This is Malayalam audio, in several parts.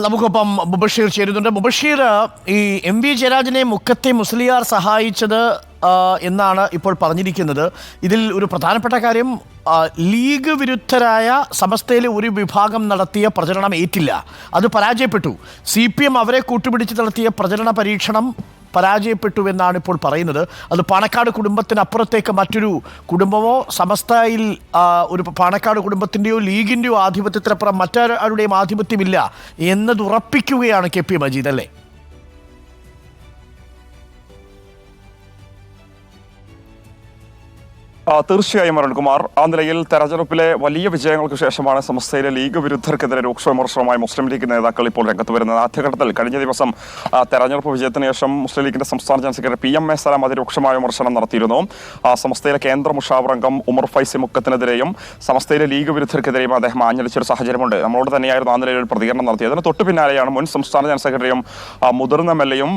നമുക്കൊപ്പം മുബഷീർ ചേരുന്നുണ്ട്. മുബഷീർ, ഈ എം വി ജയരാജനെ മുക്കത്തെ മുസ്ലിയാർ സഹായിച്ചത് എന്നാണ് ഇപ്പോൾ പറഞ്ഞിരിക്കുന്നത്. ഇതിൽ ഒരു പ്രധാനപ്പെട്ട കാര്യം, ലീഗ് വിരുദ്ധരായ സമസ്തയിലെ ഒരു വിഭാഗം നടത്തിയ പ്രചരണം ഏറ്റില്ല, അത് പരാജയപ്പെട്ടു. CPM അവരെ കൂട്ടുപിടിച്ച് നടത്തിയ പ്രചരണ പരീക്ഷണം പരാജയപ്പെട്ടു എന്നാണ് ഇപ്പോൾ പറയുന്നത്. അത് പാണക്കാട് കുടുംബത്തിനപ്പുറത്തേക്ക് മറ്റൊരു കുടുംബമോ സമസ്തയിൽ ഒരു പാണക്കാട് കുടുംബത്തിൻ്റെയോ ലീഗിൻ്റെയോ ആധിപത്യത്തിനപ്പുറം മറ്റാരുടെയും ആധിപത്യമില്ല എന്നത് ഉറപ്പിക്കുകയാണ് KP മജീദ്, അല്ലേ? തീർച്ചയായും അരുൺകുമാർ, ആ നിലയിൽ തെരഞ്ഞെടുപ്പിലെ വലിയ വിജയങ്ങൾക്ക് ശേഷമാണ് സമസ്തയിലെ ലീഗ് വിരുദ്ധർക്കെതിരെ രൂക്ഷ വിമർശനവുമായി മുസ്ലിം ലീഗ് നേതാക്കൾ ഇപ്പോൾ രംഗത്ത് വരുന്നത്. ആദ്യഘട്ടത്തിൽ കഴിഞ്ഞ ദിവസം തെരഞ്ഞെടുപ്പ് വിജയത്തിന് ശേഷം മുസ്ലിം ലീഗിന്റെ സംസ്ഥാന ജനറൽ സെക്രട്ടറി PMA സലാം അതിരൂക്ഷമായ വിമർശനം നടത്തിയിരുന്നു. സമസ്തയിലെ കേന്ദ്ര മുഷാവർ അംഗം ഉമർ ഫൈസി മുക്കത്തിനെതിരെയും സമസ്തയിലെ ലീഗ് വിരുദ്ധർക്കെതിരെയും അദ്ദേഹം ആഞ്ഞടിച്ചൊരു സാഹചര്യമുണ്ട്. നമ്മളോട് തന്നെയായിരുന്നു ആ നിലയിൽ ഒരു പ്രതികരണം നടത്തിയത്. അതിന് തൊട്ടു പിന്നാലെയാണ് മുൻ സംസ്ഥാന ജനറൽ സെക്രട്ടറിയും മുതിർന്ന MLA-യും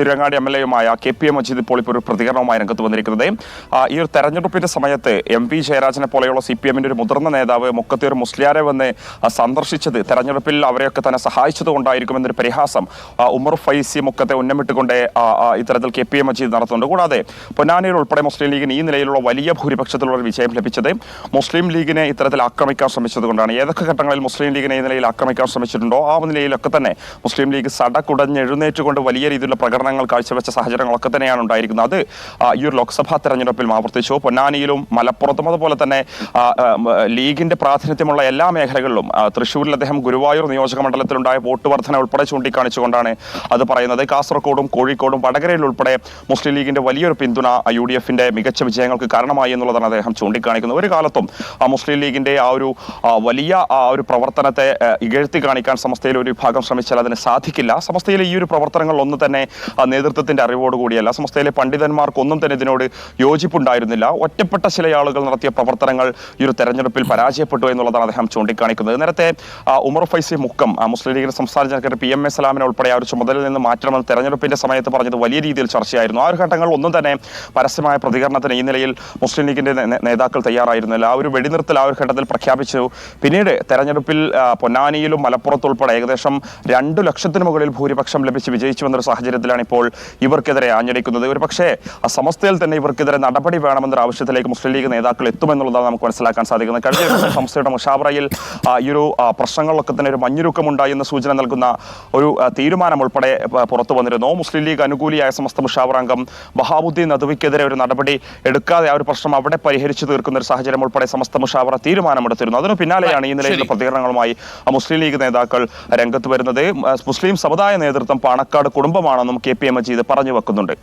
തിരുവങ്ങാടി MLA-യുമായ KP മജീദ് ഇപ്പോൾ ഒരു പ്രതികരണവുമായി രംഗത്ത് വന്നിരിക്കുന്നത്. ഈ ഒരു തെരഞ്ഞെടുപ്പിന്റെ സമയത്ത് MV ജയരാജനെ പോലെയുള്ള CPM-ന്റെ ഒരു മുതിർന്ന നേതാവ് മുക്കത്തെ ഒരു മുസ്ലിയാരെ വന്ന് സന്ദർശിച്ചത് തെരഞ്ഞെടുപ്പിൽ അവരെയൊക്കെ തന്നെ സഹായിച്ചത് കൊണ്ടായിരിക്കുമെന്നൊരു പരിഹാസം ഉമർ ഫൈസി മുക്കത്തെ ഉന്നമിട്ടുകൊണ്ട് ഇത്തരത്തിൽ KP മജീദ് നടത്തുന്നുണ്ട്. കൂടാതെ പൊന്നാനിയിൽ ഉൾപ്പെടെ മുസ്ലിം ലീഗിന് ഈ നിലയിലുള്ള വലിയ ഭൂരിപക്ഷത്തിലുള്ള വിജയം ലഭിച്ചത് മുസ്ലിം ലീഗിനെ ഇത്തരത്തിൽ ആക്രമിക്കാൻ ശ്രമിച്ചത് കൊണ്ടാണ്. ഏതൊക്കെ ഘട്ടങ്ങളിൽ മുസ്ലിം ലീഗിനെ ഈ നിലയിൽ ആക്രമിക്കാൻ ശ്രമിച്ചിട്ടുണ്ടോ ആ നിലയിലൊക്കെ തന്നെ മുസ്ലിം ലീഗ് സടകുടഞ്ഞെഴുന്നേറ്റുകൊണ്ട് വലിയ രീതിയിലുള്ള പ്രകടനങ്ങൾ കാഴ്ചവെച്ച സാഹചര്യങ്ങളൊക്കെ തന്നെയാണ് ഉണ്ടായിരിക്കുന്നത്. അത് ഈ ഒരു ലോക്സഭാ തെരഞ്ഞെടുപ്പിൽ ആവർത്തിച്ചു. പൊന്നാനിയിലും മലപ്പുറത്തും അതുപോലെ തന്നെ ലീഗിന്റെ പ്രാതിനിധ്യമുള്ള എല്ലാ മേഖലകളിലും തൃശ്ശൂരിൽ അദ്ദേഹം ഗുരുവായൂർ നിയോജക മണ്ഡലത്തിലുണ്ടായ വോട്ട് വർധന ഉൾപ്പെടെ ചൂണ്ടിക്കാണിച്ചുകൊണ്ടാണ് അത് പറയുന്നത്. കാസർഗോഡും കോഴിക്കോടും വടകരയിൽ ഉൾപ്പെടെ മുസ്ലിം ലീഗിന്റെ വലിയൊരു പിന്തുണ UDF-ന്റെ മികച്ച വിജയങ്ങൾക്ക് കാരണമായി എന്നുള്ളതാണ് അദ്ദേഹം ചൂണ്ടിക്കാണിക്കുന്നത്. ഒരു കാലത്തും മുസ്ലിം ലീഗിന്റെ ആ ഒരു വലിയ ഒരു പ്രവർത്തനത്തെ ഇകഴ്ത്തി കാണിക്കാൻ സമസ്തയിലെ ഒരു വിഭാഗം ശ്രമിച്ചാൽ അതിന് സാധിക്കില്ല. സമസ്തയിലെ ഈ ഒരു പ്രവർത്തനങ്ങൾ ഒന്നും തന്നെ നേതൃത്വത്തിന്റെ അറിവോടുകൂടിയല്ല. സമസ്തയിലെ പണ്ഡിതന്മാർക്കൊന്നും തന്നെ ഇതിനോട് യോജിപ്പുണ്ടായിരുന്നില്ല. ഒറ്റപ്പെട്ട ചില ആളുകൾ നടത്തിയ പ്രവർത്തനങ്ങൾ ഈ ഒരു തെരഞ്ഞെടുപ്പിൽ പരാജയപ്പെട്ടു എന്നുള്ളതാണ് അദ്ദേഹം ചൂണ്ടിക്കാണിക്കുന്നത്. നേരത്തെ ഉമർ ഫൈസി മുക്കം മുസ്ലിം ലീഗിന്റെ സംസ്ഥാന ജനറൽ സെക്രട്ടറി PMA സലാമിനെ ഉൾപ്പെടെ ആ ഒരു ചുമതലയിൽ നിന്ന് മാറ്റണമെന്ന് തെരഞ്ഞെടുപ്പിന്റെ സമയത്ത് പറഞ്ഞത് വലിയ രീതിയിൽ ചർച്ചയായിരുന്നു. ആ ഒരു ഘട്ടങ്ങൾ ഒന്നും തന്നെ പരസ്യമായ പ്രതികരണത്തിന് ഈ നിലയിൽ മുസ്ലിം ലീഗിന്റെ നേതാക്കൾ തയ്യാറായിരുന്നില്ല. ആ ഒരു വെടിനിർത്തൽ ആ ഒരു ഘട്ടത്തിൽ പ്രഖ്യാപിച്ചു. പിന്നീട് തെരഞ്ഞെടുപ്പിൽ പൊന്നാനിയിലും മലപ്പുറത്ത് ഉൾപ്പെടെ ഏകദേശം 2 ലക്ഷത്തിന് മുകളിൽ ഭൂരിപക്ഷം ലഭിച്ച് വിജയിച്ചു വന്നൊരു സാഹചര്യത്തിലാണ് ഇപ്പോൾ ഇവർക്കെതിരെ ആഞ്ഞടിക്കുന്നത്. ഒരു പക്ഷേ സമസ്തയിൽ തന്നെ ഇവർക്കെതിരെ നടപടി വേണമെന്നൊരു ആവശ്യത്തിലേക്ക് മുസ്ലിം ലീഗ് നേതാക്കൾ എത്തുമെന്നുള്ളതാണ് നമുക്ക് മനസ്സിലാക്കാൻ സാധിക്കുന്നത്. കഴിഞ്ഞ ദിവസം സംസ്ഥയുടെ മുഷാവറയിൽ ഈ ഒരു പ്രശ്നങ്ങളിലൊക്കെ തന്നെ ഒരു മഞ്ഞുരുക്കമുണ്ടായി എന്ന സൂചന നൽകുന്ന ഒരു തീരുമാനം ഉൾപ്പെടെ പുറത്തു വന്നിരുന്നു. മുസ്ലിം ലീഗ് അനുകൂലിയായ സമസ്ത മുഷാവർ അംഗം ബഹാബുദ്ദീൻ നദ്വിക്കെതിരെ ഒരു നടപടി എടുക്കാതെ ആ ഒരു പ്രശ്നം അവിടെ പരിഹരിച്ചു തീർക്കുന്ന ഒരു സാഹചര്യം ഉൾപ്പെടെ സമസ്ത മുഷാവറ തീരുമാനമെടുത്തിരുന്നു. അതിനു പിന്നാലെയാണ് ഈ നിലയിലുള്ള പ്രതികരണങ്ങളുമായി മുസ്ലിം ലീഗ് നേതാക്കൾ രംഗത്ത് വരുന്നത്. മുസ്ലിം സമുദായ നേതൃത്വം പാണക്കാട് കുടുംബമാണെന്നും KP മജീദ് പറഞ്ഞു വെക്കുന്നുണ്ട്.